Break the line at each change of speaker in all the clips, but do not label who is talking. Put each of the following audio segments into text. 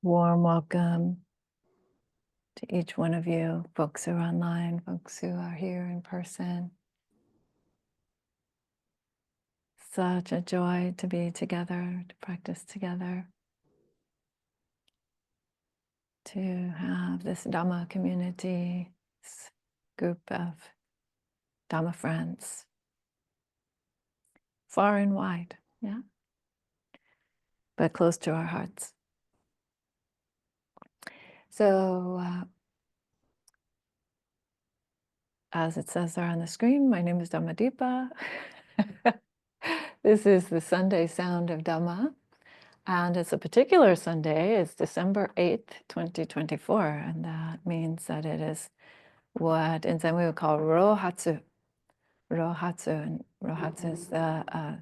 Warm welcome to each one of you, folks who are online, folks who are here in person. Such a joy to be together, to practice together, to have this Dhamma community, this group of Dhamma friends, far and wide, yeah, but close to our hearts. So, as it says there on the screen, my name is Dhammadipa. This is the Sunday Sound of Dhamma. And it's a particular Sunday. It's December 8th, 2024. And that means that it is what in Zen we would call Rohatsu. Rohatsu. And Rohatsu is the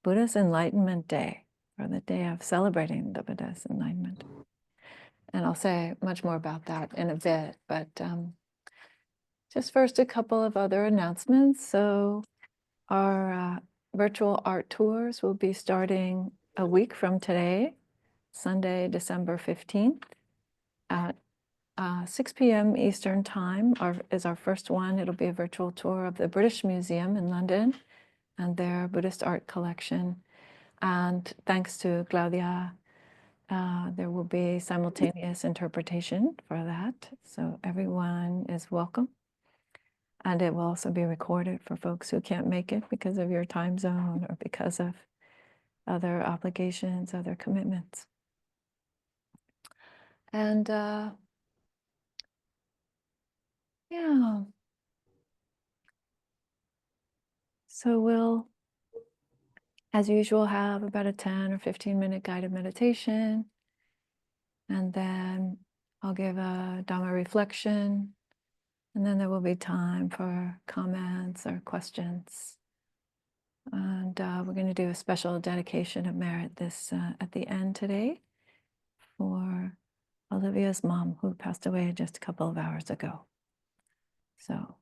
Buddha's Enlightenment Day, or the day of celebrating the Buddha's enlightenment. And I'll say much more about that in a bit. But just first, a couple of other announcements. So our virtual art tours will be starting a week from today, Sunday, December 15th at 6 p.m. Eastern Time is our first one. It'll be a virtual tour of the British Museum in London and their Buddhist art collection. And thanks to Claudia, there will be simultaneous interpretation for that. So everyone is welcome. And it will also be recorded for folks who can't make it because of your time zone or because of other obligations, other commitments. And yeah. So we'll, as usual, have about a 10 or 15-minute guided meditation. And then I'll give a Dhamma reflection. And then there will be time for comments or questions. And we're going to do a special dedication of merit this at the end today for Olivia's mom, who passed away just a couple of hours ago. So,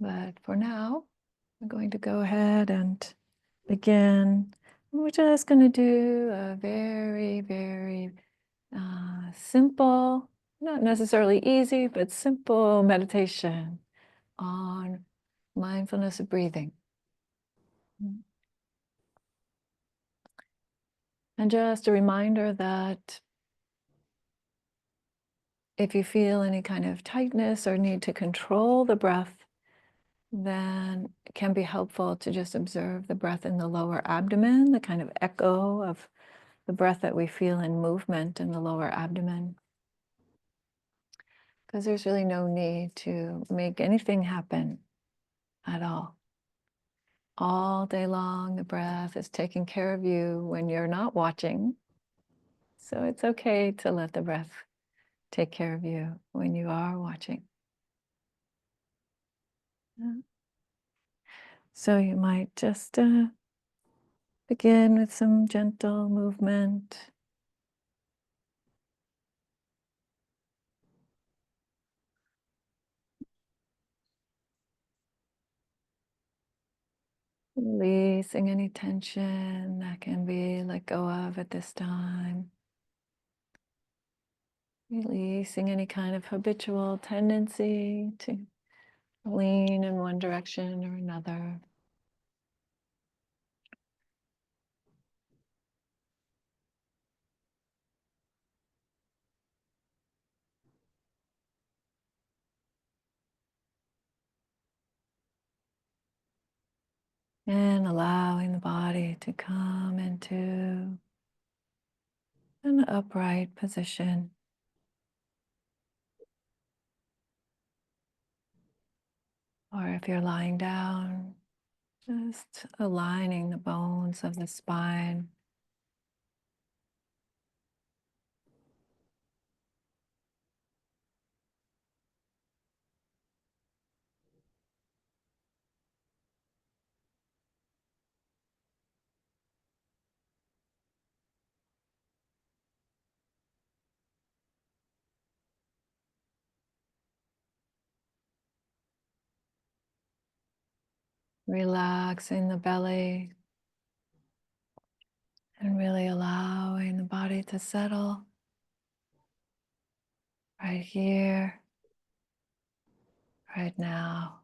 but for now, I'm going to go ahead and begin. We're just going to do a very, very simple, not necessarily easy, but simple meditation on mindfulness of breathing. And just a reminder that if you feel any kind of tightness or need to control the breath, then it can be helpful to just observe the breath in the lower abdomen, the kind of echo of the breath that we feel in movement in the lower abdomen. Because there's really no need to make anything happen at all. All day long, the breath is taking care of you when you're not watching. So it's okay to let the breath take care of you when you are watching. Yeah. So you might just begin with some gentle movement. Releasing any tension that can be let go of at this time. Releasing any kind of habitual tendency to lean in one direction or another. And allowing the body to come into an upright position. Or if you're lying down, just aligning the bones of the spine. Relaxing the belly. And really allowing the body to settle right here, right now.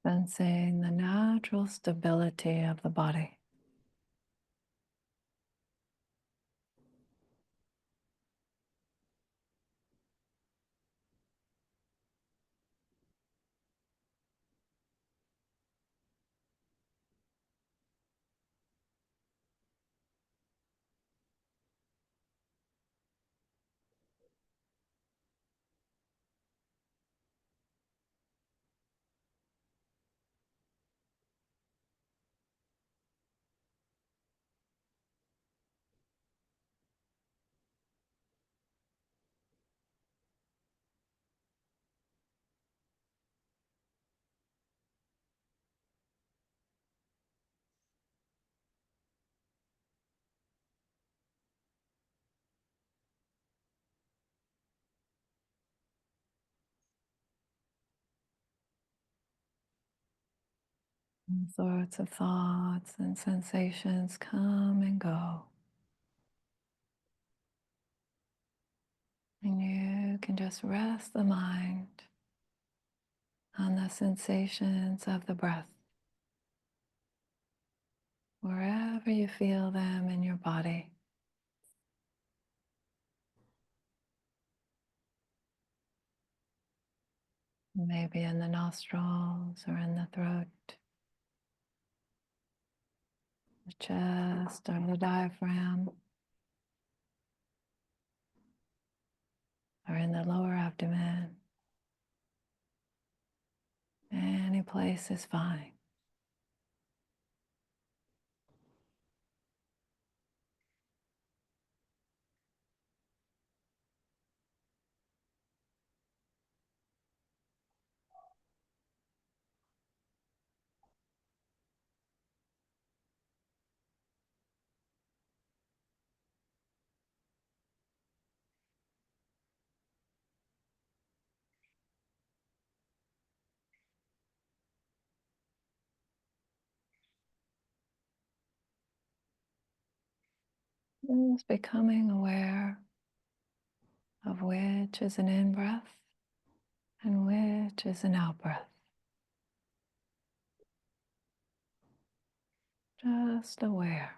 Sensing the natural stability of the body. All sorts of thoughts and sensations come and go. And you can just rest the mind on the sensations of the breath, wherever you feel them in your body. Maybe in the nostrils or in the throat, the chest or the diaphragm, or in the lower abdomen. Any place is fine. Just becoming aware of which is an in-breath and which is an out-breath. Just aware.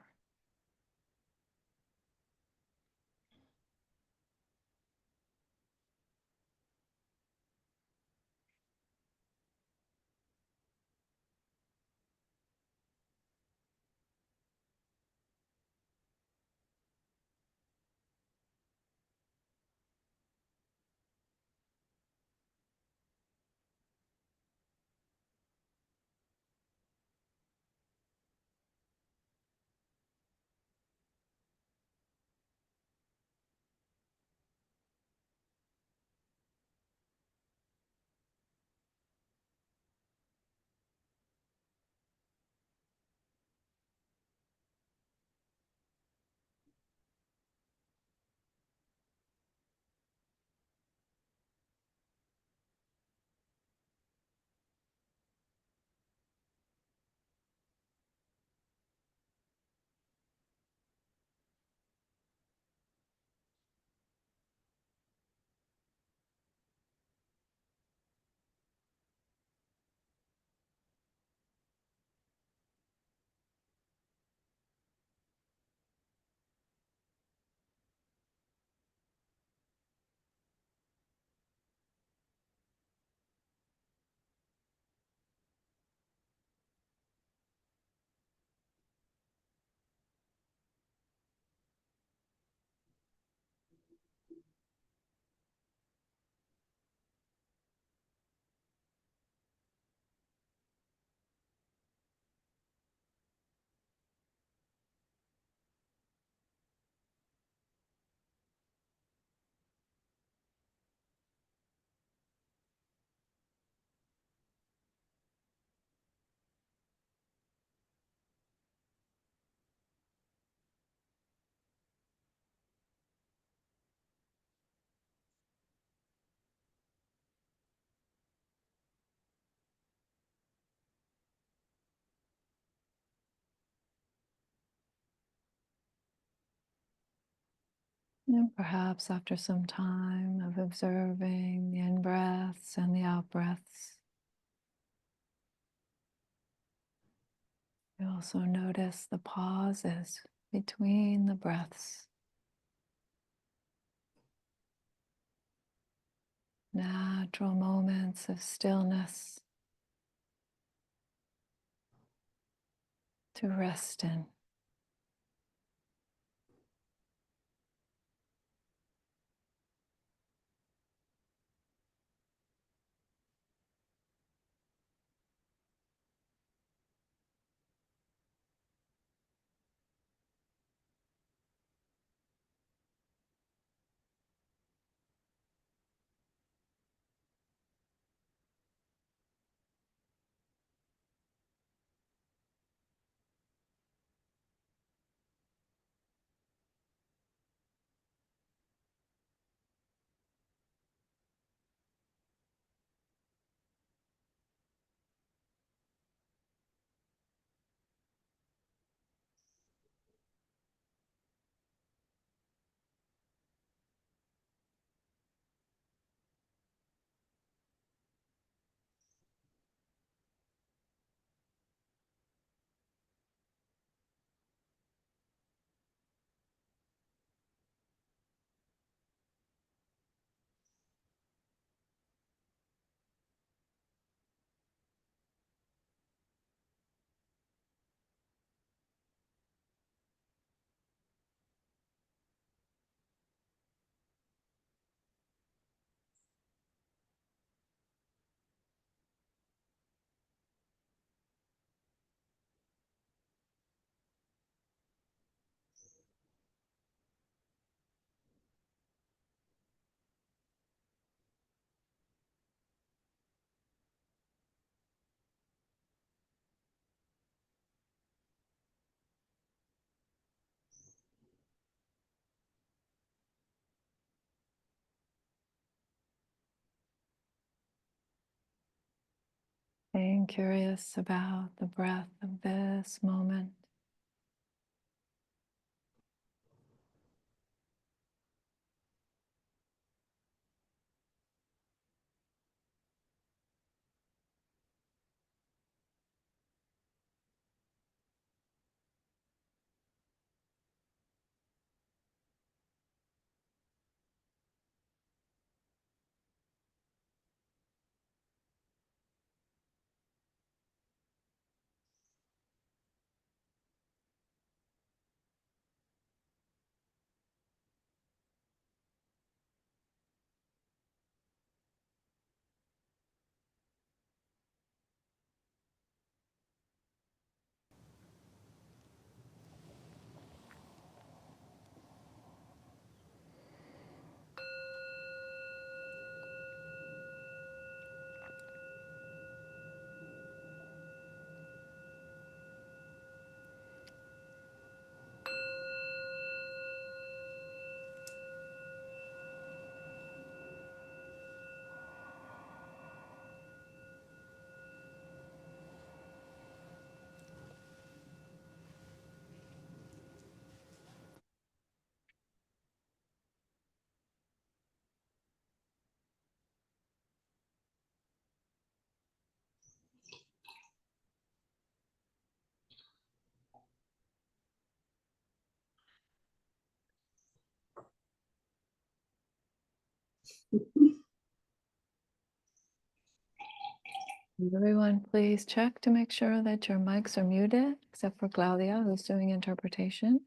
And perhaps after some time of observing the in-breaths and the out-breaths, you also notice the pauses between the breaths, natural moments of stillness to rest in. Being curious about the breath of this moment. Everyone, please check to make sure that your mics are muted, except for Claudia, who's doing interpretation.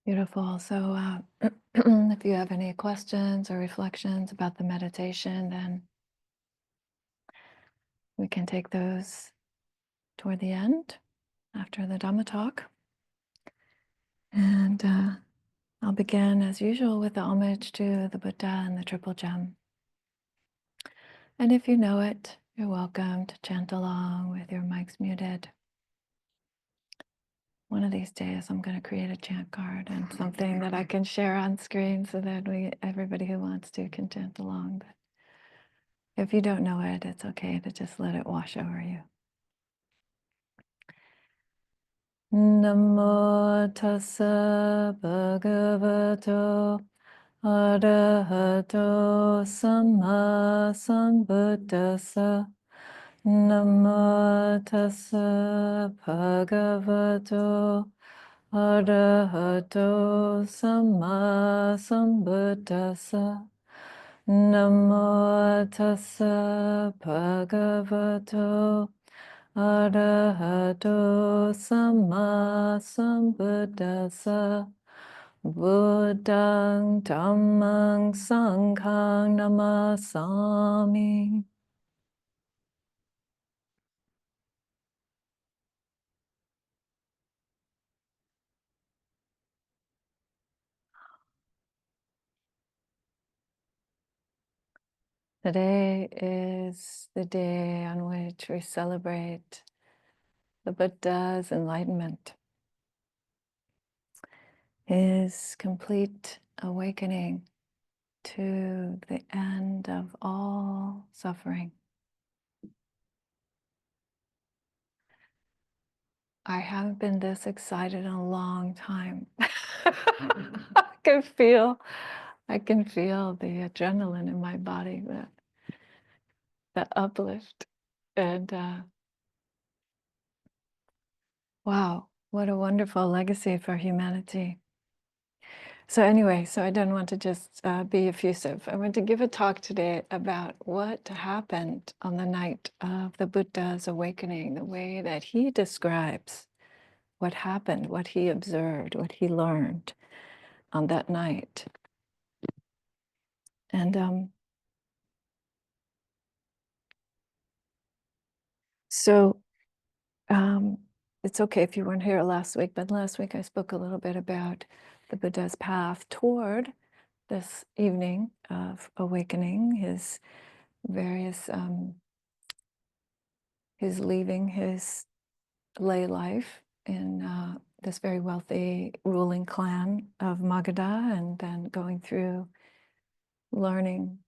Beautiful. So if you have any questions or reflections about the meditation, then we can take those toward the end after the Dhamma talk. And I'll begin as usual with the homage to the Buddha and the Triple Gem. And if you know it, you're welcome to chant along with your mics muted. One of these days, I'm going to create a chant card and something that I can share on screen so that everybody who wants to can chant along. But If you don't know it, it's okay to just let it wash over you. Namo tassa bhagavato arahato samma sambuddhassa. Namo tassa bhagavato arahato samma sambuddhassa. Namo tassa bhagavato arahato samma sambuddhassa. Buddhang dhammang sanghang namasami. Today is the day on which we celebrate the Buddha's enlightenment, his complete awakening to the end of all suffering. I haven't been this excited in a long time. I can feel the adrenaline in my body, the uplift. And wow, what a wonderful legacy for humanity. So anyway, so I didn't want to just be effusive. I want to give a talk today about what happened on the night of the Buddha's awakening, the way that he describes what happened, what he observed, what he learned on that night. And so it's okay if you weren't here last week, but last week I spoke a little bit about the Buddha's path toward this evening of awakening, his various, his leaving his lay life in this very wealthy ruling clan of Magadha, and then going through learning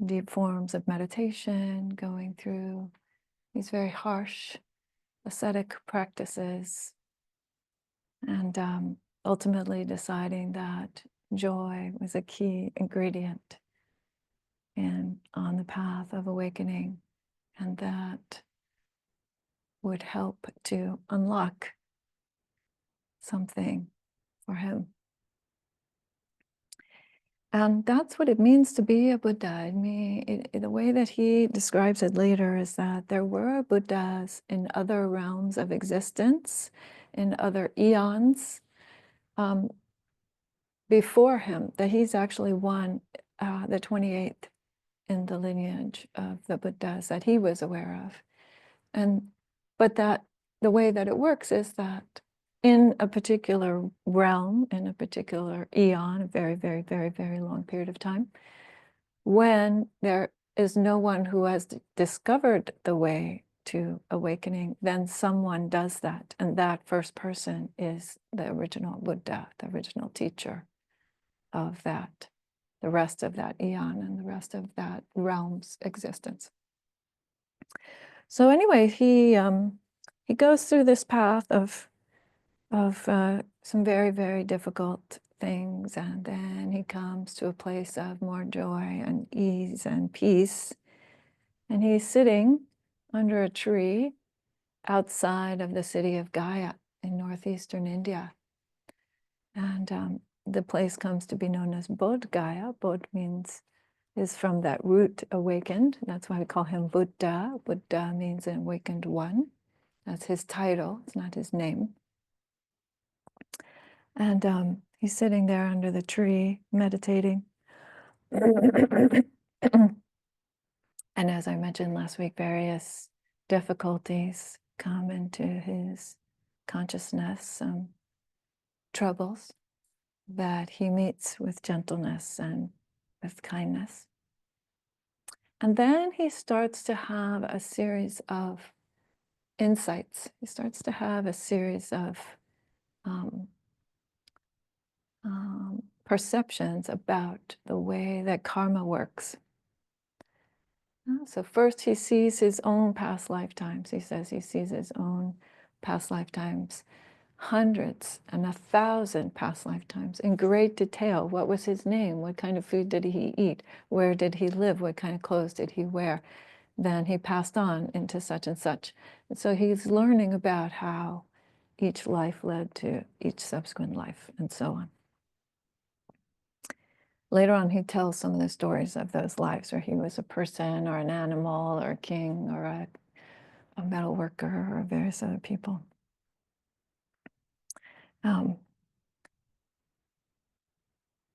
deep forms of meditation, going through these very harsh ascetic practices, and ultimately deciding that joy was a key ingredient on the path of awakening, and that would help to unlock something for him. And that's what it means to be a Buddha. I mean, the way that he describes it later is that there were Buddhas in other realms of existence, in other eons before him, that he's actually one, the 28th in the lineage of the Buddhas that he was aware of. But that the way that it works is that in a particular realm, in a particular eon, a very, very, very, very long period of time, when there is no one who has discovered the way to awakening, then someone does that. And that first person is the original Buddha, the original teacher of that, the rest of that eon and the rest of that realm's existence. So anyway, he goes through this path of some very, very difficult things, and then he comes to a place of more joy and ease and peace. And he's sitting under a tree outside of the city of Gaya in northeastern India. And the place comes to be known as Bodh Gaya. Bodh is from that root awakened. That's why we call him Buddha. Buddha means an awakened one. That's his title, it's not his name. And he's sitting there under the tree, meditating. And as I mentioned last week, various difficulties come into his consciousness, some troubles that he meets with gentleness and with kindness. And then he starts to have a series of insights. He starts to have a series of perceptions about the way that karma works. So first he sees his own past lifetimes. He says he sees his own past lifetimes, hundreds and 1,000 past lifetimes in great detail. What was his name? What kind of food did he eat? Where did he live? What kind of clothes did he wear? Then he passed on into such and such. And so he's learning about how each life led to each subsequent life and so on. Later on, he tells some of the stories of those lives where he was a person or an animal or a king or a metal worker or various other people. And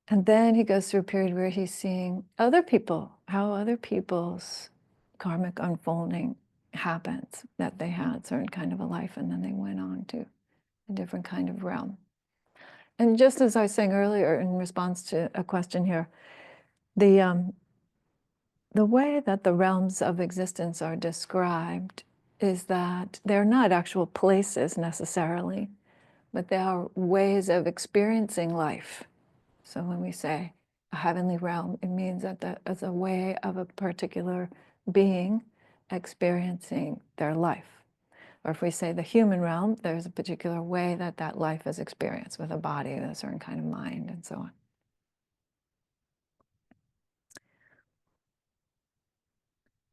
then he goes through a period where he's seeing other people, how other people's karmic unfolding happens, that they had certain kind of a life and then they went on to a different kind of realm. And just as I was saying earlier in response to a question here, the way that the realms of existence are described is that they're not actual places necessarily, but they are ways of experiencing life. So when we say a heavenly realm, it means that it's a way of a particular being experiencing their life. Or if we say the human realm, there's a particular way that that life is experienced with a body, with a certain kind of mind, and so on.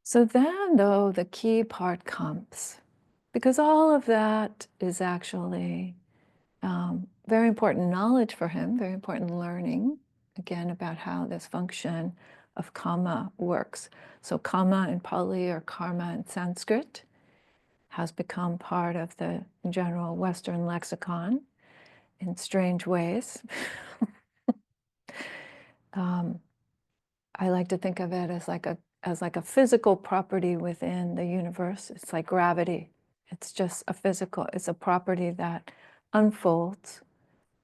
So then, though, the key part comes, because all of that is actually very important knowledge for him, very important learning, again, about how this function of karma works. So karma in Pali or karma in Sanskrit has become part of the general Western lexicon in strange ways. I like to think of it as like a physical property within the universe. It's like gravity. It's just it's a property that unfolds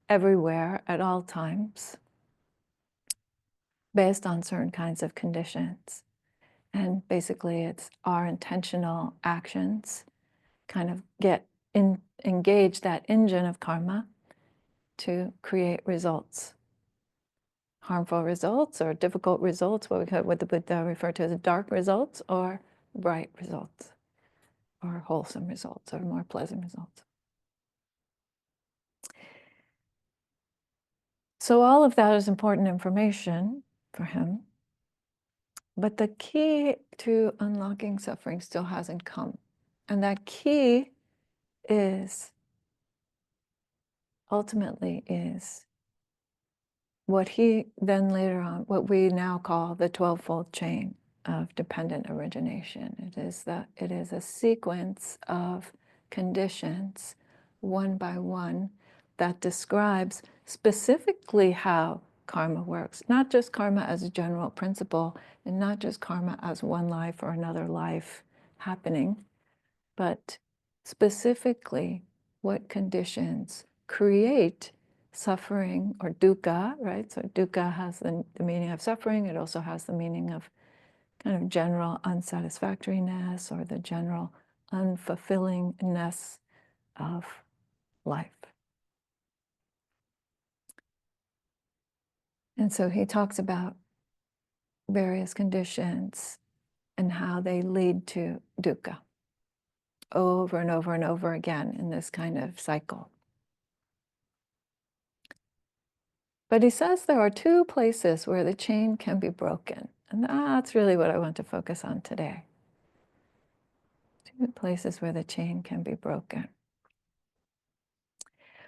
everywhere at all times based on certain kinds of conditions. And basically it's our intentional actions kind of engage that engine of karma to create results. Harmful results or difficult results, what the Buddha referred to as dark results, or bright results, or wholesome results, or more pleasant results. So all of that is important information for him, but the key to unlocking suffering still hasn't come. And that key ultimately is what he then later on, what we now call the 12-fold chain of dependent origination. It is a sequence of conditions, one by one, that describes specifically how karma works. Not just karma as a general principle, and not just karma as one life or another life happening, but specifically what conditions create suffering or dukkha, right? So dukkha has the meaning of suffering. It also has the meaning of kind of general unsatisfactoriness or the general unfulfillingness of life. And so he talks about various conditions and how they lead to dukkha over and over and over again in this kind of cycle. But he says there are two places where the chain can be broken. And that's really what I want to focus on today. Two places where the chain can be broken.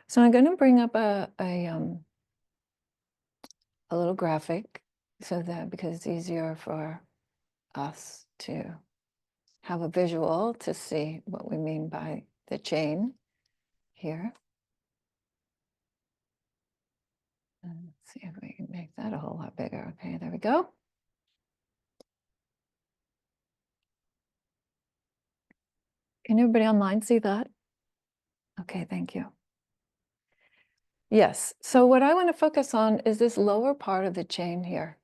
So I'm going to bring up a little graphic because it's easier for us to have a visual to see what we mean by the chain here. And let's see if we can make that a whole lot bigger. Okay, there we go. Can everybody online see that? Okay, thank you. Yes, so what I want to focus on is this lower part of the chain here.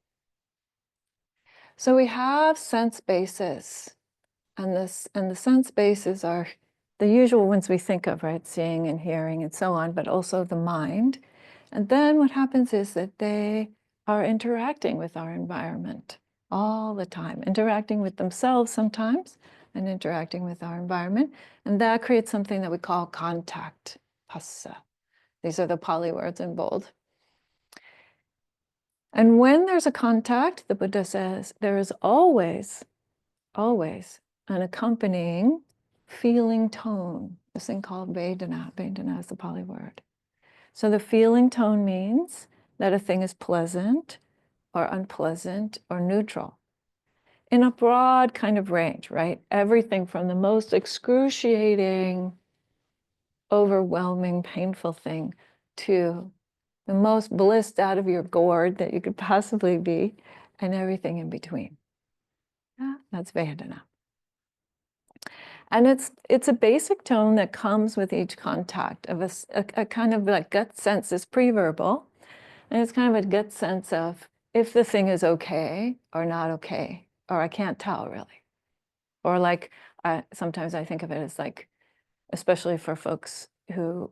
So we have sense bases, and the sense bases are the usual ones we think of, right? Seeing and hearing and so on, but also the mind. And then what happens is that they are interacting with our environment. all the time, interacting with themselves sometimes and interacting with our environment. And that creates something that we call contact, phassa. These are the Pali words in bold. And when there's a contact, the Buddha says, there is always, always an accompanying feeling tone, this thing called Vedana. Vedana is the Pali word. So the feeling tone means that a thing is pleasant or unpleasant or neutral in a broad kind of range, right? Everything from the most excruciating, overwhelming, painful thing to the most blissed out of your gourd that you could possibly be, and everything in between. Yeah, that's Vedana. And it's a basic tone that comes with each contact of a kind of like gut sense is pre-verbal, and it's kind of a gut sense of if the thing is okay or not okay, or I can't tell really. Or like, sometimes I think of it as like, especially for folks who,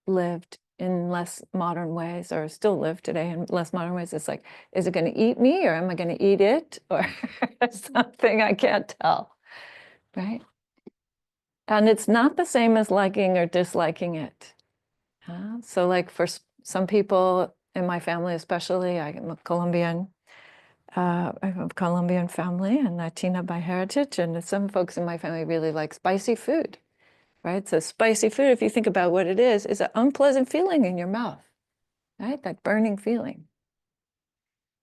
lived in less modern ways or still live today in less modern ways. It's like, is it going to eat me or am I going to eat it or something I can't tell, right? And it's not the same as liking or disliking it. So like for some people in my family, especially, I'm a Colombian, I have a Colombian family and Latina by heritage, and some folks in my family really like spicy food, right? So spicy food, if you think about what it is an unpleasant feeling in your mouth, right? That burning feeling.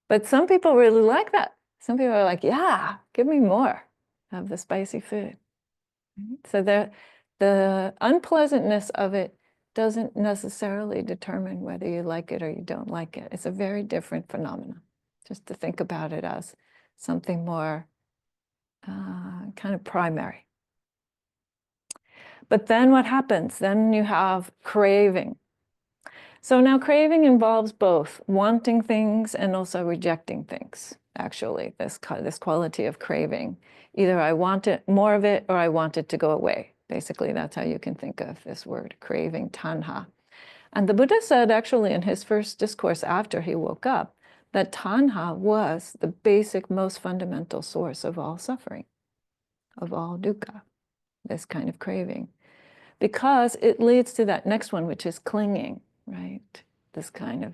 But some people really like that. Some people are like, yeah, give me more of the spicy food. So the unpleasantness of it doesn't necessarily determine whether you like it or you don't like it. It's a very different phenomenon. Just to think about it as something more kind of primary. But then what happens? Then you have craving. So now craving involves both wanting things and also rejecting things, actually, this quality of craving. Either I want it, more of it, or I want it to go away. Basically, that's how you can think of this word, craving, tanha. And the Buddha said, actually, in his first discourse after he woke up, that tanha was the basic, most fundamental source of all suffering, of all dukkha, this kind of craving. Because it leads to that next one, which is clinging, right? This kind of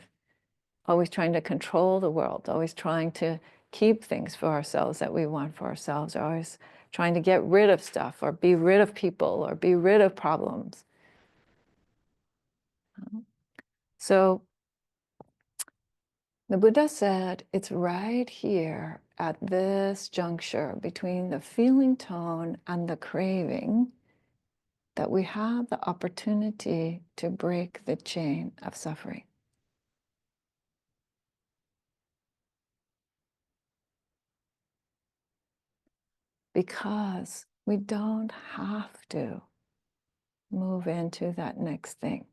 always trying to control the world, always trying to keep things for ourselves that we want for ourselves, always trying to get rid of stuff or be rid of people or be rid of problems. So the Buddha said it's right here at this juncture between the feeling tone and the craving that we have the opportunity to break the chain of suffering. Because we don't have to move into that next thing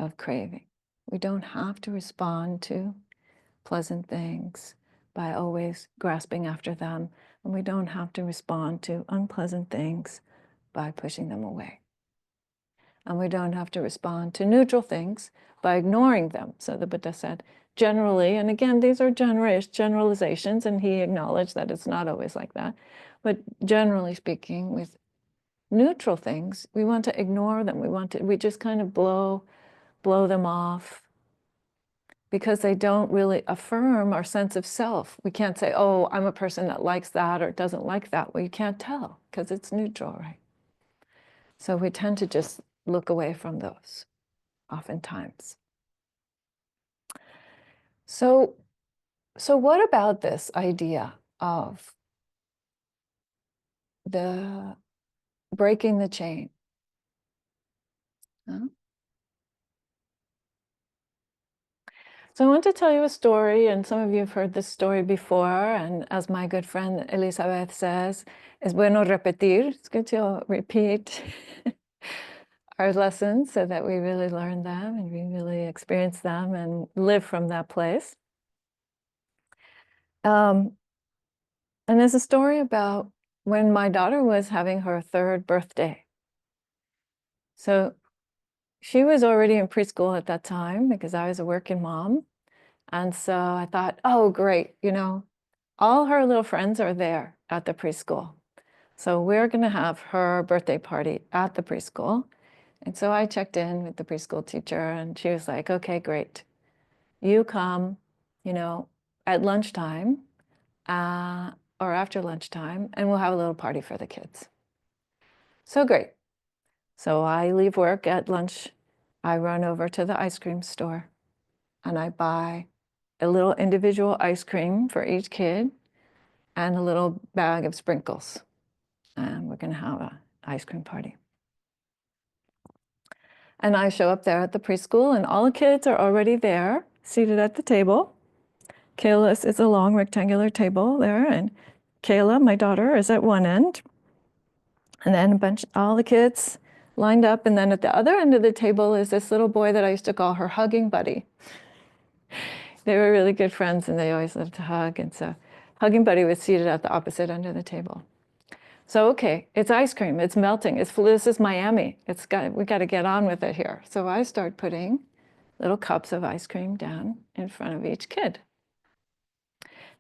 of craving. We don't have to respond to pleasant things by always grasping after them, and we don't have to respond to unpleasant things by pushing them away. And we don't have to respond to neutral things by ignoring them. So the Buddha said, generally, and again, these are generalizations, and he acknowledged that it's not always like that, but generally speaking, with neutral things, we want to ignore them. We just kind of blow them off because they don't really affirm our sense of self. We can't say, oh, I'm a person that likes that or doesn't like that. Well, you can't tell because it's neutral, right? So we tend to just look away from those oftentimes. So what about this idea of the breaking the chain? Huh? So I want to tell you a story, and some of you have heard this story before, and as my good friend Elizabeth says, es bueno repetir. It's good to repeat our lessons so that we really learn them and we really experience them and live from that place. And there's a story about when my daughter was having her 3rd birthday. So she was already in preschool at that time because I was a working mom. And so I thought, oh, great, all her little friends are there at the preschool. So we're going to have her birthday party at the preschool. And so I checked in with the preschool teacher, and she was like, okay, great. You come, at lunchtime or after lunchtime, and we'll have a little party for the kids. So great. So I leave work at lunch. I run over to the ice cream store, and I buy a little individual ice cream for each kid and a little bag of sprinkles. And we're going to have an ice cream party. And I show up there at the preschool, and all the kids are already there, seated at the table. Kayla is a long rectangular table there, and Kayla, my daughter, is at one end. And then all the kids lined up, and then at the other end of the table is this little boy that I used to call her hugging buddy. They were really good friends, and they always loved to hug, and so hugging buddy was seated at the opposite end of the table. So, okay, it's ice cream, it's melting, this is Miami, we got to get on with it here. So I start putting little cups of ice cream down in front of each kid.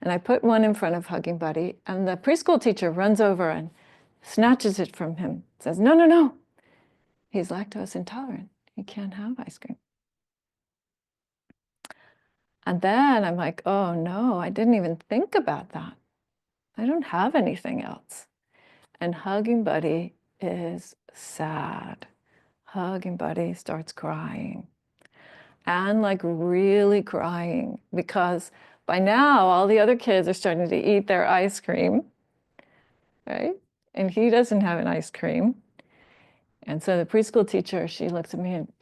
And I put one in front of Hugging Buddy, and the preschool teacher runs over and snatches it from him, says, no, no, no, he's lactose intolerant, he can't have ice cream. And then I'm like, oh no, I didn't even think about that. I don't have anything else. And Hugging Buddy is sad. Hugging Buddy starts crying, and like really crying, because by now all the other kids are starting to eat their ice cream, right? And he doesn't have an ice cream. And so the preschool teacher, she looks at me, and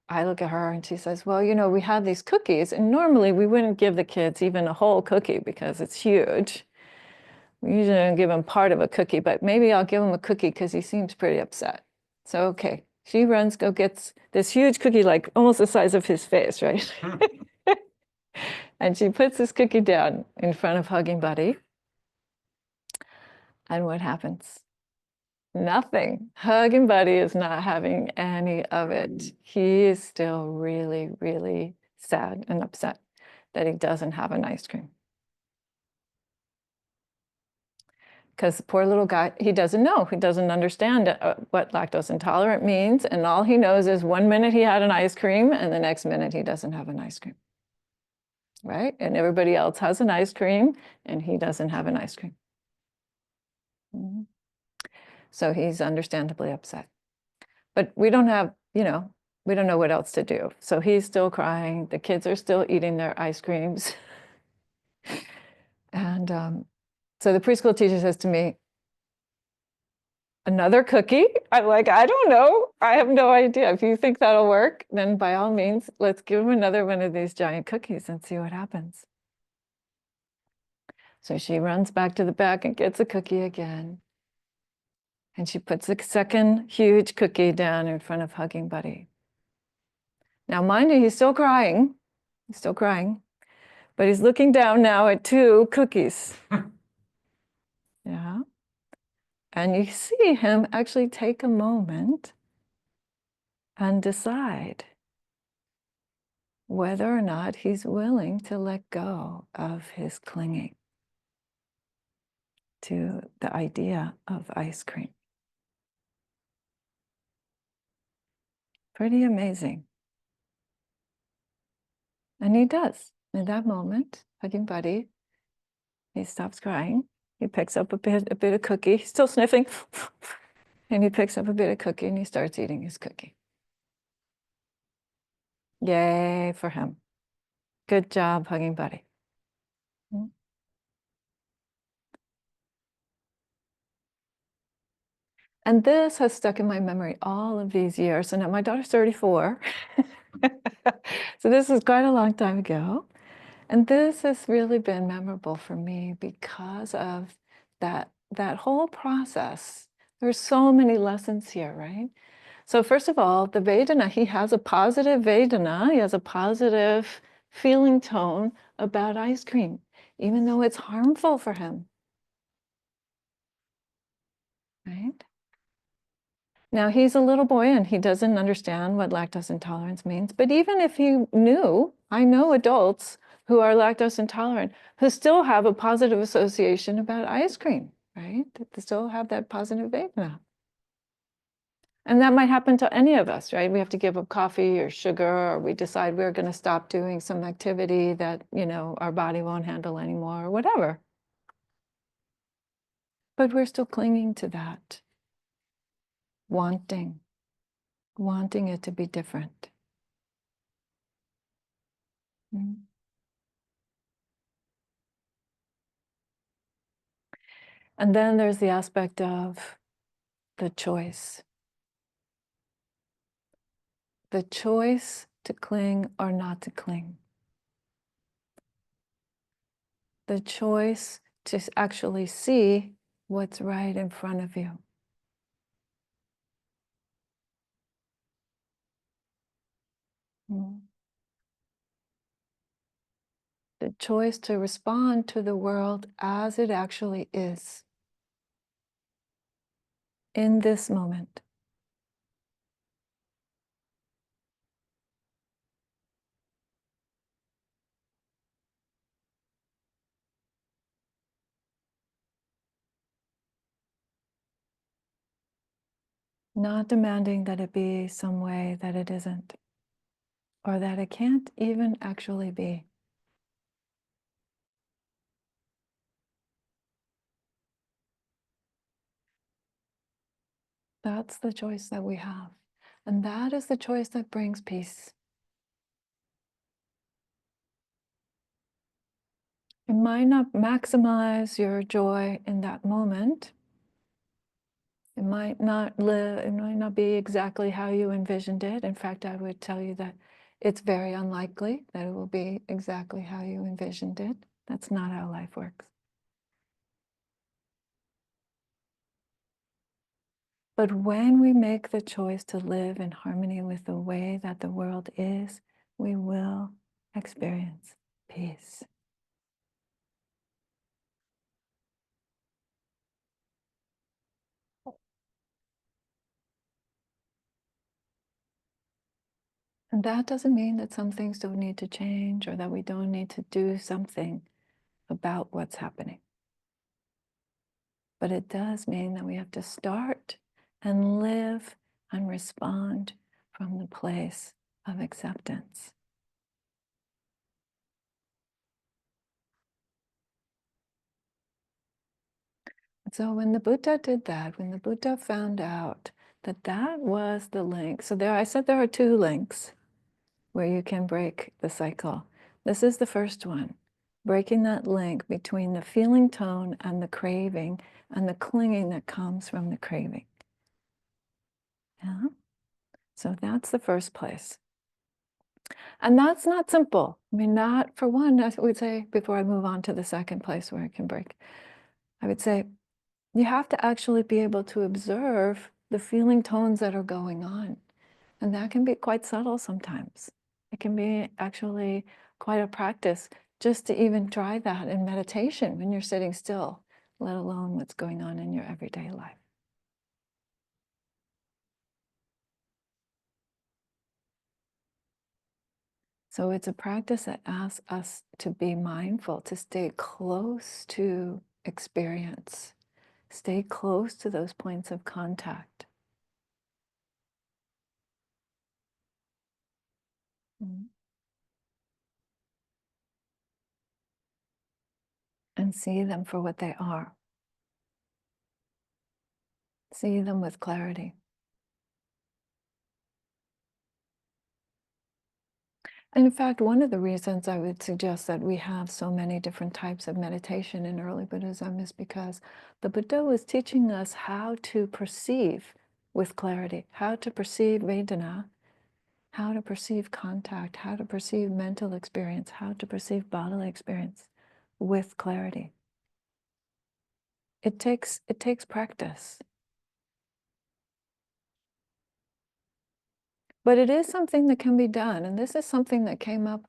I look at her, and she says, well, we have these cookies, and normally we wouldn't give the kids even a whole cookie because it's huge. We usually don't give him part of a cookie, but maybe I'll give him a cookie because he seems pretty upset. So, okay, she runs, gets this huge cookie, like almost the size of his face, right? And she puts this cookie down in front of Hugging Buddy. And what happens? Nothing. Hugging Buddy is not having any of it. He is still really, really sad and upset that he doesn't have an ice cream. Because the poor little guy, he doesn't know. He doesn't understand what lactose intolerant means. And all he knows is 1 minute he had an ice cream, and the next minute he doesn't have an ice cream. Right? And everybody else has an ice cream, and he doesn't have an ice cream. Mm-hmm. So he's understandably upset. But we don't have, we don't know what else to do. So he's still crying. The kids are still eating their ice creams. And so the preschool teacher says to me, another cookie? I'm like, I don't know. I have no idea. If you think that'll work, then by all means, let's give him another one of these giant cookies and see what happens. So she runs back to the back and gets a cookie again. And she puts a second huge cookie down in front of Hugging Buddy. Now, mind you, he's still crying. He's still crying. But he's looking down now at 2 cookies. Yeah. And you see him actually take a moment and decide whether or not he's willing to let go of his clinging to the idea of ice cream. Pretty amazing. And he does. In that moment, Hugging Buddy, he stops crying. He picks up a bit of cookie. He's still sniffing. And he picks up a bit of cookie and he starts eating his cookie. Yay for him. Good job, Hugging Buddy. And this has stuck in my memory all of these years. And my daughter's 34. So this is quite a long time ago. And this has really been memorable for me because of that whole process. There's so many lessons here, right? So first of all, the Vedana, he has a positive Vedana. He has a positive feeling tone about ice cream, even though it's harmful for him, right? Now, he's a little boy and he doesn't understand what lactose intolerance means. But even if he knew, I know adults who are lactose intolerant who still have a positive association about ice cream, right? They still have that positive Vedana. And that might happen to any of us, right? We have to give up coffee or sugar, or we decide we're going to stop doing some activity that, our body won't handle anymore, or whatever. But we're still clinging to that, wanting it to be different. Mm. And then there's the aspect of the choice. The choice to cling or not to cling. The choice to actually see what's right in front of you. Mm. The choice to respond to the world as it actually is in this moment. Not demanding that it be some way that it isn't, or that it can't even actually be. That's the choice that we have. And that is the choice that brings peace. It might not maximize your joy in that moment. It might not be exactly how you envisioned it. In fact, I would tell you that it's very unlikely that it will be exactly how you envisioned it. That's not how life works. But when we make the choice to live in harmony with the way that the world is, we will experience peace. And that doesn't mean that some things don't need to change or that we don't need to do something about what's happening. But it does mean that we have to start and live and respond from the place of acceptance. So when the Buddha did that, when the Buddha found out that that was the link, so I said there are two links where you can break the cycle. This is the first one, breaking that link between the feeling tone and the craving and the clinging that comes from the craving. Yeah? So that's the first place. And that's not simple. I mean, not for one, I would say, before I move on to the second place where it can break, I would say you have to actually be able to observe the feeling tones that are going on. And that can be quite subtle sometimes. It can be actually quite a practice just to even try that in meditation when you're sitting still, let alone what's going on in your everyday life. So it's a practice that asks us to be mindful, to stay close to experience, stay close to those points of contact. Mm. And see them for what they are. See them with clarity. And in fact, one of the reasons I would suggest that we have so many different types of meditation in early Buddhism is because the Buddha was teaching us how to perceive with clarity, how to perceive Vedana, how to perceive contact, how to perceive mental experience, how to perceive bodily experience with clarity. It takes practice. But it is something that can be done. And this is something that came up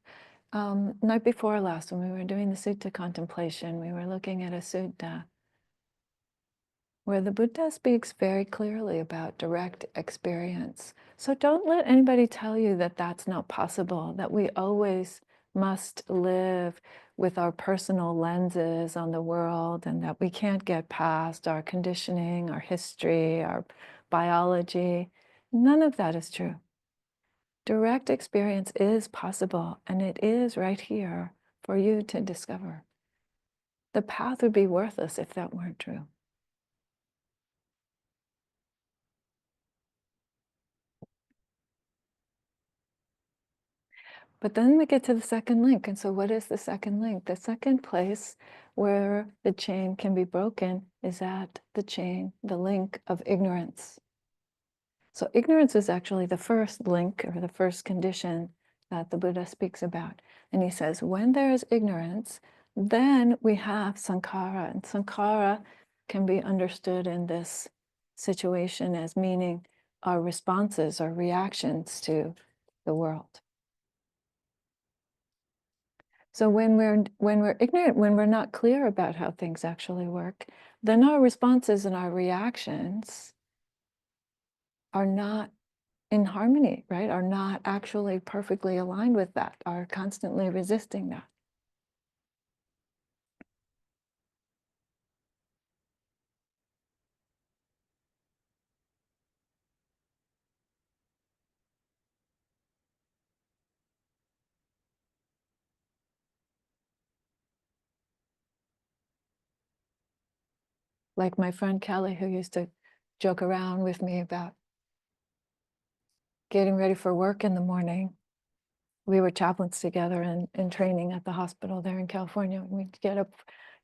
night before last when we were doing the sutta contemplation. We were looking at a sutta where the Buddha speaks very clearly about direct experience. So don't let anybody tell you that that's not possible, that we always must live with our personal lenses on the world and that we can't get past our conditioning, our history, our biology. None of that is true. Direct experience is possible, and it is right here for you to discover. The path would be worthless if that weren't true. But then we get to the second link. And so what is the second link? The second place where the chain can be broken is at the chain, the link of ignorance. So ignorance is actually the first link or the first condition that the Buddha speaks about. And he says, when there is ignorance, then we have sankhara. And sankhara can be understood in this situation as meaning our responses or reactions to the world. So when we're ignorant, when we're not clear about how things actually work, then our responses and our reactions are not in harmony, right? Are not actually perfectly aligned with that, are constantly resisting that. Like my friend Kelly, who used to joke around with me about getting ready for work in the morning. We were chaplains together in training at the hospital there in California. We'd get up,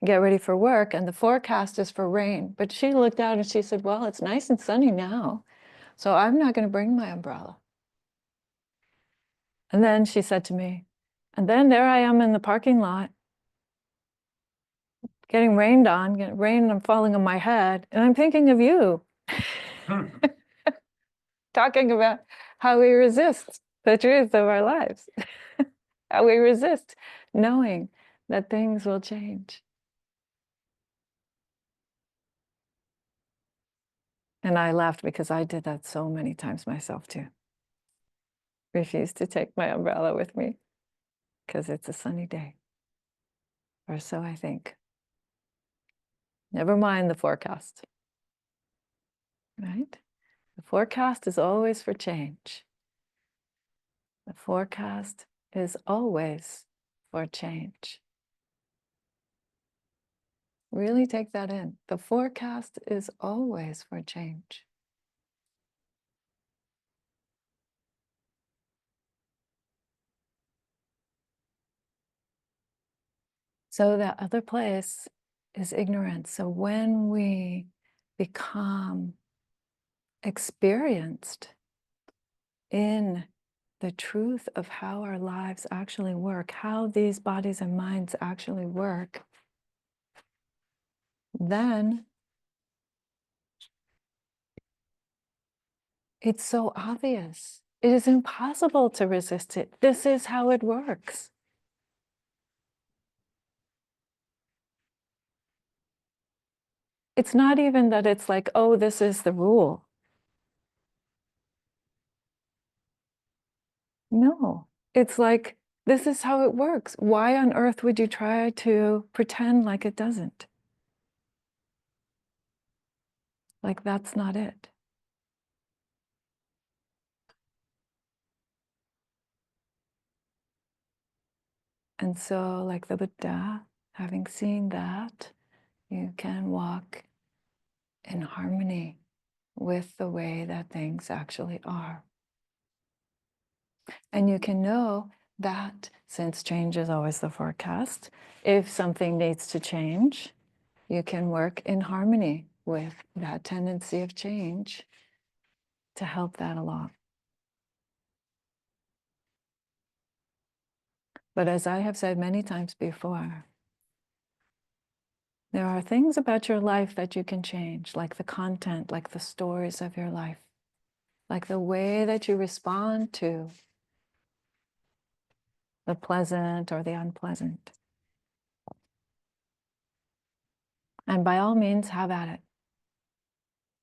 get ready for work, and the forecast is for rain. But she looked out and she said, well, it's nice and sunny now, so I'm not going to bring my umbrella. And then she said to me, and then there I am in the parking lot, getting rained on, getting rain and falling on my head, and I'm thinking of you. Talking about how we resist the truth of our lives, how we resist knowing that things will change. And I laughed because I did that so many times myself too. Refused to take my umbrella with me because it's a sunny day. Or so I think. Never mind the forecast. Right? The forecast is always for change. The forecast is always for change. Really take that in. The forecast is always for change. So that other place is ignorance. So when we become experienced in the truth of how our lives actually work, how these bodies and minds actually work, then it's so obvious. It is impossible to resist it. This is how it works. It's not even that it's like, oh, this is the rule. No, it's like, this is how it works. Why on earth would you try to pretend like it doesn't? Like, that's not it. And so, like the Buddha, having seen that, you can walk in harmony with the way that things actually are. And you can know that since change is always the forecast, if something needs to change, you can work in harmony with that tendency of change to help that along. But as I have said many times before, there are things about your life that you can change, like the content, like the stories of your life, like the way that you respond to the pleasant or the unpleasant. And by all means, have at it.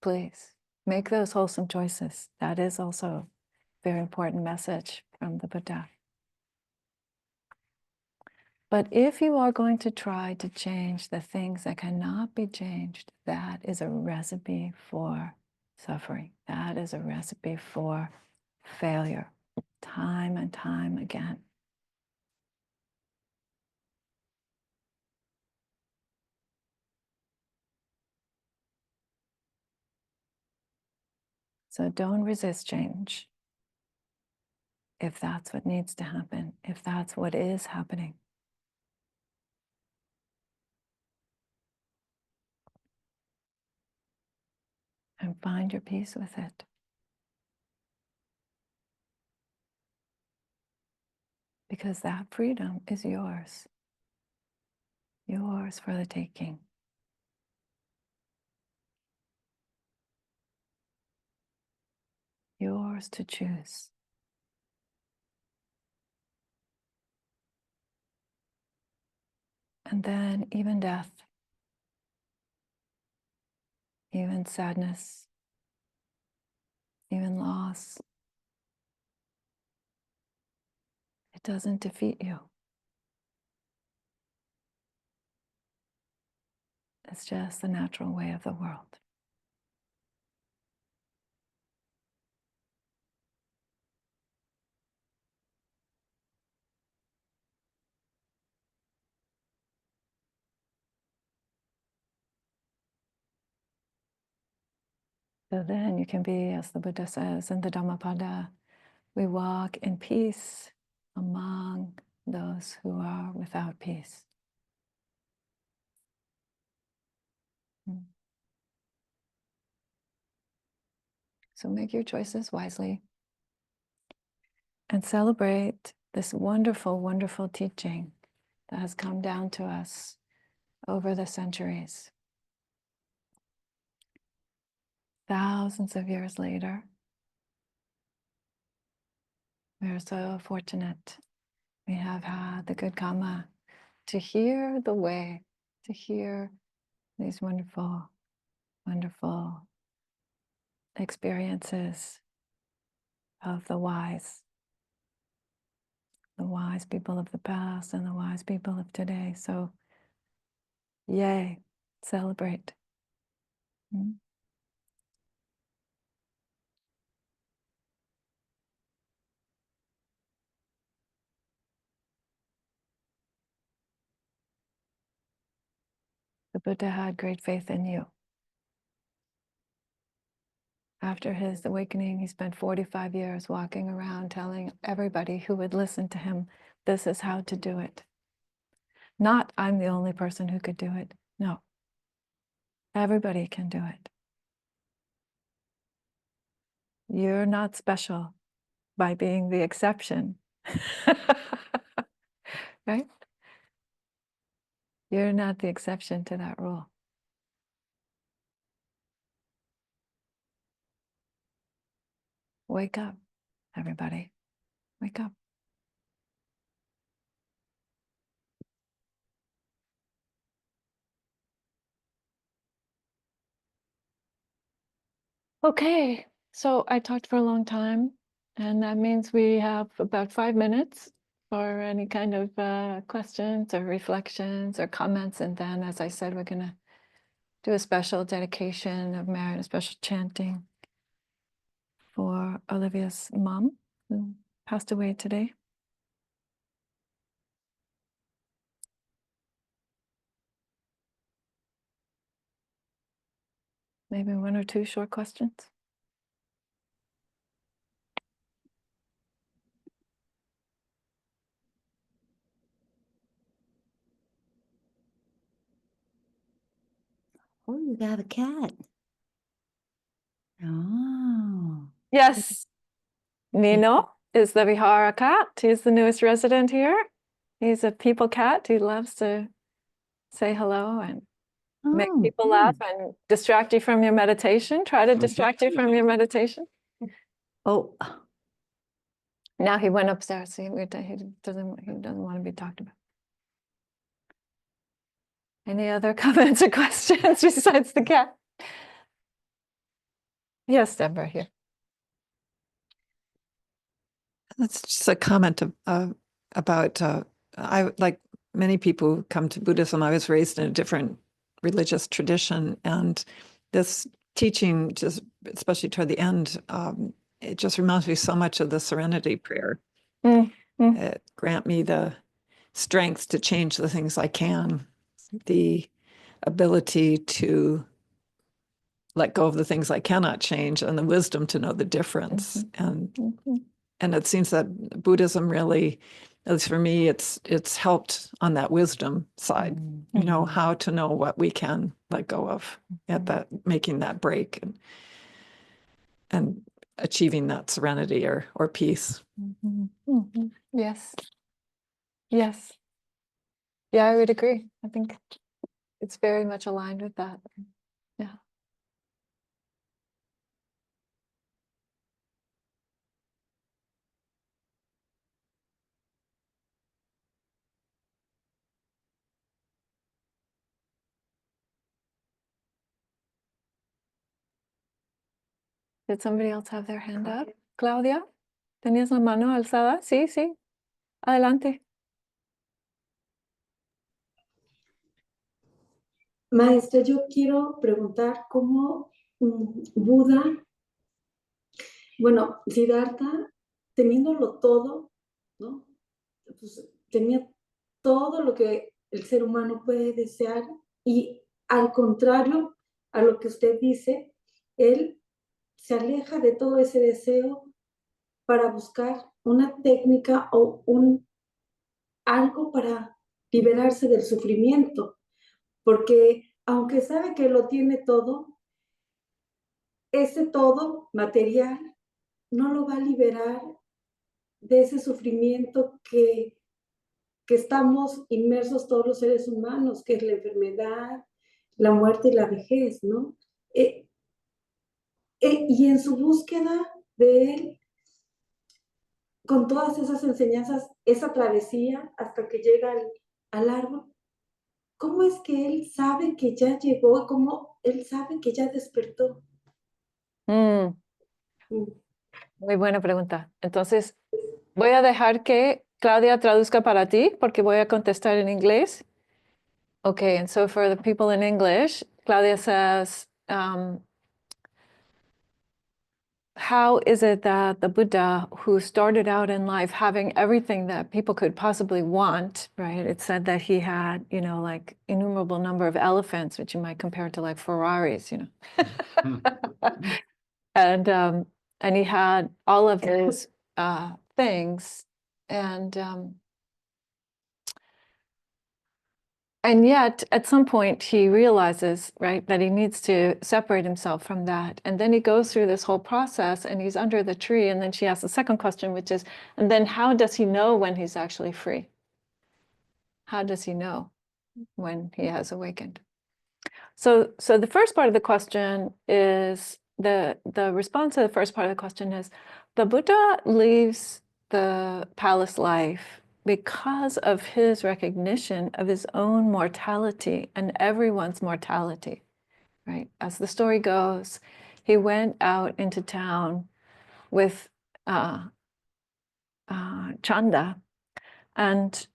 please. Make those wholesome choices. That is also a very important message from the Buddha. But if you are going to try to change the things that cannot be changed, that is a recipe for suffering. That is a recipe for failure, time and time again. So don't resist change if that's what needs to happen, if that's what is happening. And find your peace with it. Because that freedom is yours. Yours for the taking. Yours to choose. And then even death, even sadness, even loss, it doesn't defeat you. It's just the natural way of the world. So then you can be, as the Buddha says in the Dhammapada, we walk in peace among those who are without peace. So make your choices wisely and celebrate this wonderful, wonderful teaching that has come down to us over the centuries. Thousands of years later, we are so fortunate. We have had the good karma to hear the way, to hear these wonderful, wonderful experiences of the wise people of the past and the wise people of today. So, yay, celebrate. The Buddha had great faith in you. After his awakening, he spent 45 years walking around telling everybody who would listen to him, this is how to do it. Not, I'm the only person who could do it. No, everybody can do it. You're not special by being the exception. Right? You're not the exception to that rule. Wake up, everybody. Wake up. Okay, so I talked for a long time, and that means we have about 5 minutes for any kind of questions or reflections or comments. And then, as I said, we're going to do a special dedication of merit, a special chanting for Olivia's mom, who passed away today. Maybe 1 or 2 short questions.
Oh, you got a cat. Oh.
Yes, Nino is the Vihara cat. He's the newest resident here. He's a people cat. He loves to say hello and make people laugh and distract you from your meditation. Try to distract you from your meditation.
Oh.
Now he went upstairs. He doesn't want to be talked about. Any other comments or questions besides the cat? Yes, Deborah here.
That's just a comment about I, like many people who come to Buddhism, I was raised in a different religious tradition, and this teaching, just especially toward the end, it just reminds me so much of the Serenity Prayer. Grant me the strength to change the things I can, the ability to let go of the things I cannot change, and the wisdom to know the difference. And it seems that Buddhism really, at least for me, it's helped on that wisdom side. You know, how to know what we can let go of at that, making that break and achieving that serenity or peace.
Yes. Yes. Yeah, I would agree. I think it's very much aligned with that. Yeah. Did somebody else have their hand up? Claudia, ¿tenías la mano alzada? Sí, sí. Adelante.
Maestra, yo quiero preguntar cómo Buda, bueno, Siddhartha, teniéndolo todo, ¿no? Pues, tenía todo lo que el ser humano puede desear y al contrario a lo que usted dice, él se aleja de todo ese deseo para buscar una técnica o algo para liberarse del sufrimiento, porque aunque sabe que lo tiene todo, ese todo material no lo va a liberar de ese sufrimiento que estamos inmersos todos los seres humanos, que es la enfermedad, la muerte y la vejez, ¿no? Y en su búsqueda de él, con todas esas enseñanzas, esa travesía hasta que llega al árbol, ¿cómo es que él sabe que ya llegó? ¿Cómo él sabe que ya despertó?
Muy buena pregunta. Entonces, voy a dejar que Claudia traduzca para ti porque voy a contestar en inglés. Okay, and so for the people in English, Claudia says, how is it that the Buddha, who started out in life having everything that people could possibly want, right? It said that he had, you know, like innumerable number of elephants, which you might compare to like Ferraris, you know. And he had all of his things, and yet, at some point, he realizes, right, that he needs to separate himself from that. And then he goes through this whole process and he's under the tree. And then she asks the second question, which is, and then how does he know when he's actually free? How does he know when he has awakened? So the first part of the question is, the response to the first part of the question is, the Buddha leaves the palace life because of his recognition of his own mortality and everyone's mortality, right? As the story goes, he went out into town with Chanda, and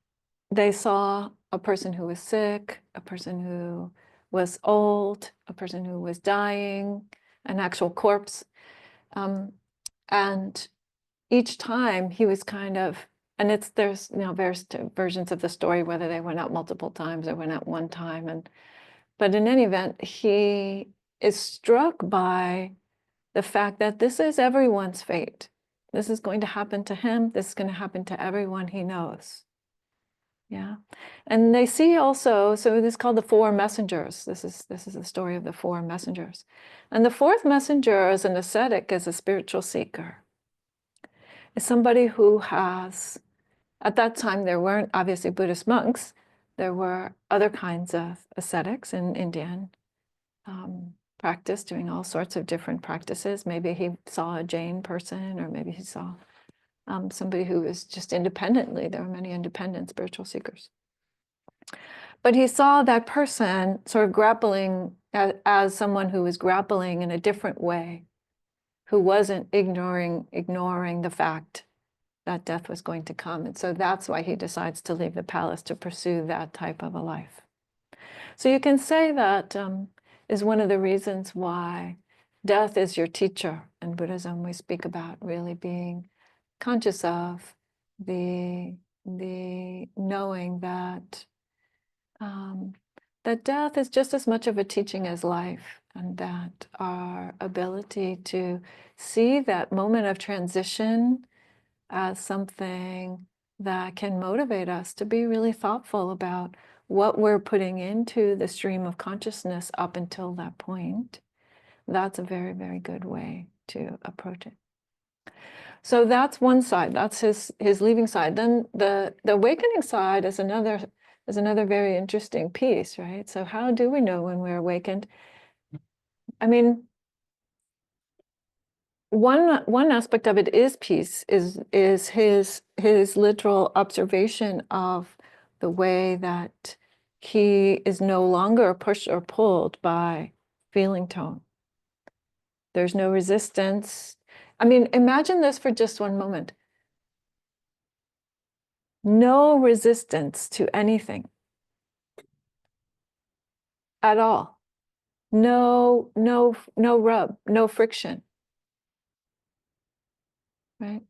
they saw a person who was sick, a person who was old, a person who was dying, an actual corpse. And each time he was kind of, and there's various versions of the story, whether they went out multiple times or went out one time. But in any event, he is struck by the fact that this is everyone's fate. This is going to happen to him. This is going to happen to everyone he knows. Yeah. And they see also, so this is called the four messengers. This is the story of the four messengers. And the fourth messenger is an ascetic, is a spiritual seeker. Is somebody who has, at that time there weren't obviously Buddhist monks, there were other kinds of ascetics in Indian practice, doing all sorts of different practices. Maybe he saw a Jain person, or maybe he saw somebody who was just independently. There were many independent spiritual seekers. But he saw that person sort of grappling as someone who was grappling in a different way who wasn't ignoring the fact that death was going to come. And so that's why he decides to leave the palace to pursue that type of a life. So you can say that is one of the reasons why death is your teacher. In Buddhism, we speak about really being conscious of the knowing that that death is just as much of a teaching as life, and that our ability to see that moment of transition as something that can motivate us to be really thoughtful about what we're putting into the stream of consciousness up until that point. That's a very, very good way to approach it. So that's one side. That's his leaving side. Then the awakening side is another very interesting piece, right? So how do we know when we're awakened? I mean, one aspect of it is peace, is his literal observation of the way that he is no longer pushed or pulled by feeling tone. There's no resistance. I mean, imagine this for just one moment. No resistance to anything at all. No rub, no friction. Right?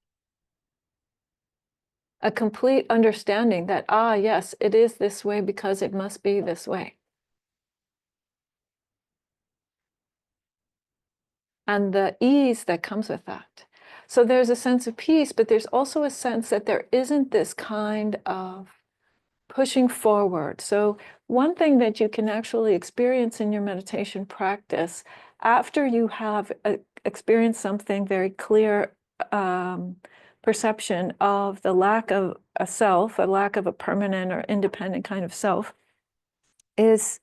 A complete understanding that, yes, it is this way because it must be this way. And the ease that comes with that. So there's a sense of peace, but there's also a sense that there isn't this kind of pushing forward. So one thing that you can actually experience in your meditation practice after you have experienced something very clear perception of the lack of a self, a lack of a permanent or independent kind of self, is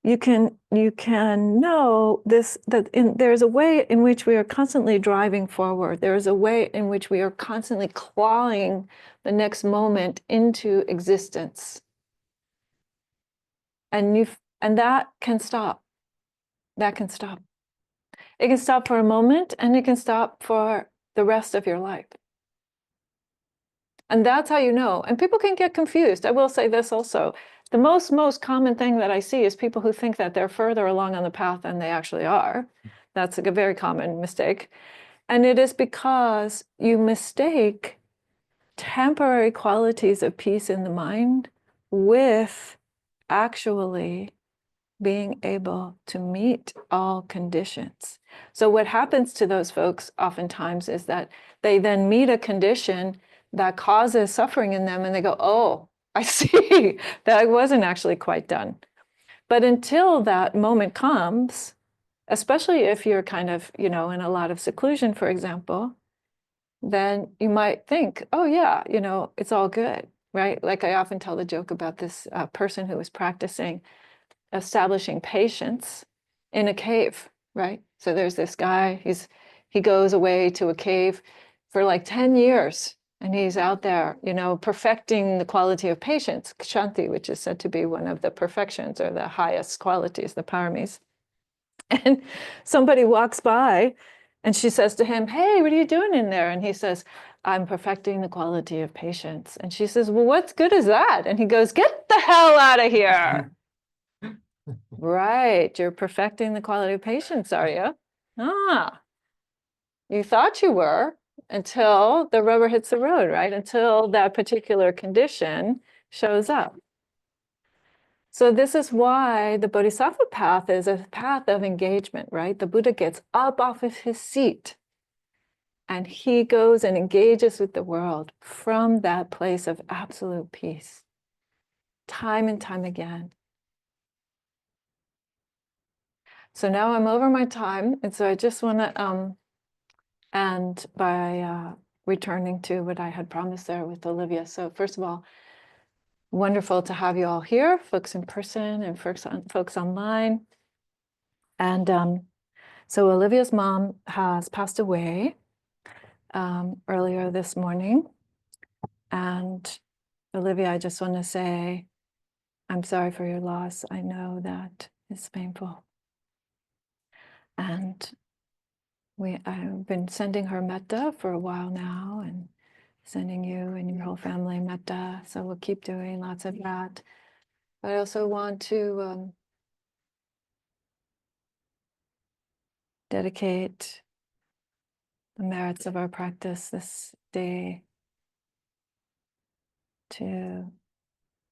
you can know this, that there's a way in which we are constantly driving forward. There is a way in which we are constantly clawing the next moment into existence. And that can stop. That can stop. It can stop for a moment, and it can stop for the rest of your life. And that's how you know. And people can get confused. I will say this also. The most common thing that I see is people who think that they're further along on the path than they actually are. That's a very common mistake. And it is because you mistake temporary qualities of peace in the mind with actually being able to meet all conditions. So what happens to those folks oftentimes is that they then meet a condition that causes suffering in them, and they go, oh, I see, that I wasn't actually quite done. But until that moment comes, especially if you're kind of, in a lot of seclusion, for example, then you might think, oh yeah, it's all good, right? Like I often tell the joke about this person who was practicing establishing patience in a cave, right? So there's this guy, he goes away to a cave for like 10 years, and he's out there, perfecting the quality of patience, kshanti, which is said to be one of the perfections or the highest qualities, the paramis. And somebody walks by and she says to him, hey, what are you doing in there? And he says, I'm perfecting the quality of patience. And she says, well, what good is that? And he goes, get the hell out of here. Right, you're perfecting the quality of patience, are you? You thought you were, until the rubber hits the road, right? Until that particular condition shows up. So this is why the Bodhisattva path is a path of engagement, right? The Buddha gets up off of his seat and he goes and engages with the world from that place of absolute peace, time and time again. So now I'm over my time, and so I just want to end by returning to what I had promised there with Olivia. So first of all, wonderful to have you all here, folks in person and folks online. And so Olivia's mom has passed away earlier this morning. And Olivia, I just want to say, I'm sorry for your loss. I know that it's painful. And I've been sending her metta for a while now, and sending you and your whole family metta. So we'll keep doing lots of that. But I also want to dedicate the merits of our practice this day to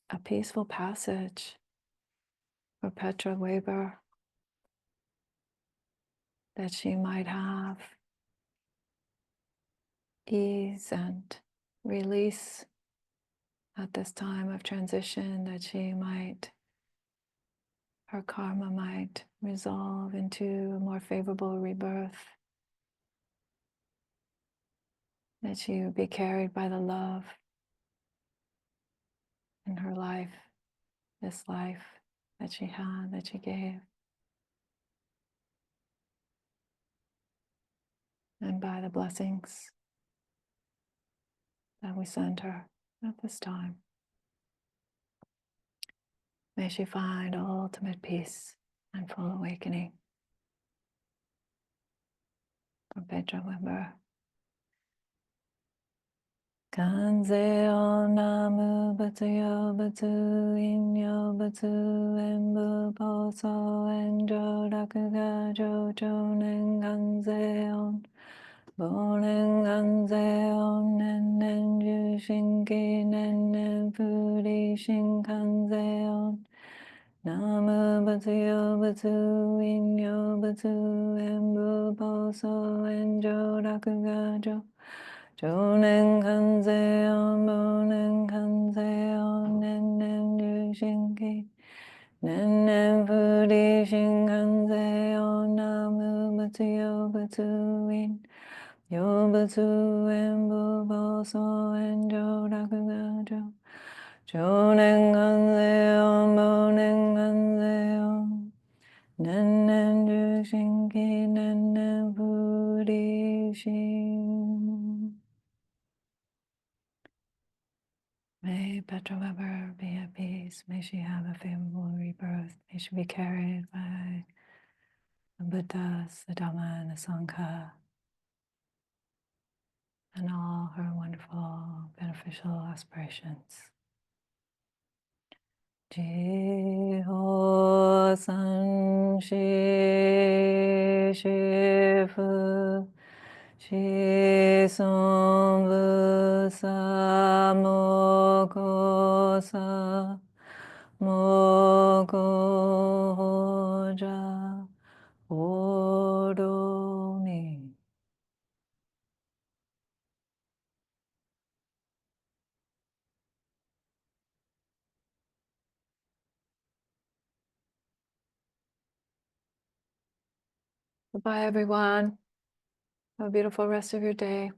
a peaceful passage for Petra Weber, that she might have ease and release at this time of transition, that her karma might resolve into a more favorable rebirth, that she would be carried by the love in her life, this life that she had, that she gave, and by the blessings that we send her at this time. May she find ultimate peace and full awakening. For Petra Weber. Kanzeo namu batuyo batu inyo batu enbu poso enjo rakuga jojo nen kanzeon bonen kanzeon nen ju shinki nen furi shin kanzeon namu batuyo batu inyo batu enbu poso enjo rakuga jo Jonen kanzeon, bonen kanzeon, nennen yushinki, nennen furi shin kanzeon, namu butsuyo butsuin, yo butsuen buboso en jo rakugajo. Jonen kanzeon, bonen kanzeon, nennen yushinki, nennen furi shin. May Petra Weber be at peace. May she have a favorable rebirth. May she be carried by the Buddhas, the Dhamma, and the Sangha, and all her wonderful, beneficial aspirations. Jiho san shi shifu shi son bu sa mo ko sa mo ko hoja odo mi. Goodbye, everyone. Have a beautiful rest of your day.